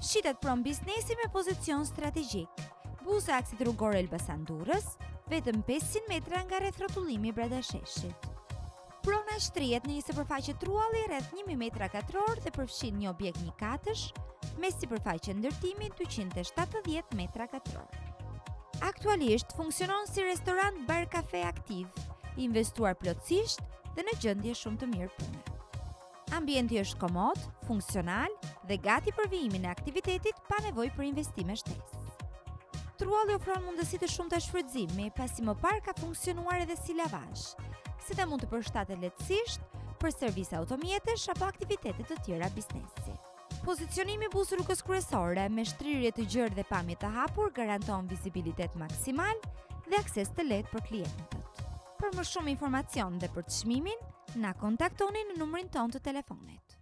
Shitet pron biznesi me pozicion strategjik. Buza e aksit rrugor Elbasan Durrës, vetëm 500 metra nga rreth rrotullimi brenda sheshit. Prona shtrihet në një sipërfaqe trualli rreth 1000 metra katror dhe përfshin një objekt një katësh me sipërfaqe ndërtimi 270 metra katror. Aktualisht funksionon si restorant bar kafe aktiv, i investuar plotësisht dhe në gjendje shumë të mirë pune. Ambienti është komod, funksional dhe gati për vijimin e aktivitetit pa nevojë për investime shtesë. Trualli ofron mundësi të shumta shfrytëzimi, pasi më parë ka funksionuar edhe si lavazh, si dhe mund të përshtatet lehtësisht për servise automjetesh apo aktivitete të tjera biznesi. Pozicionimi i buzë rrugës kryesore me shtrirje të gjerë dhe pamje të hapur garanton vizibilitet maksimal dhe akses të lehtë për klientët. Për më shumë informacion dhe për çmimin, na kontaktoni në numrin tonë të telefonit.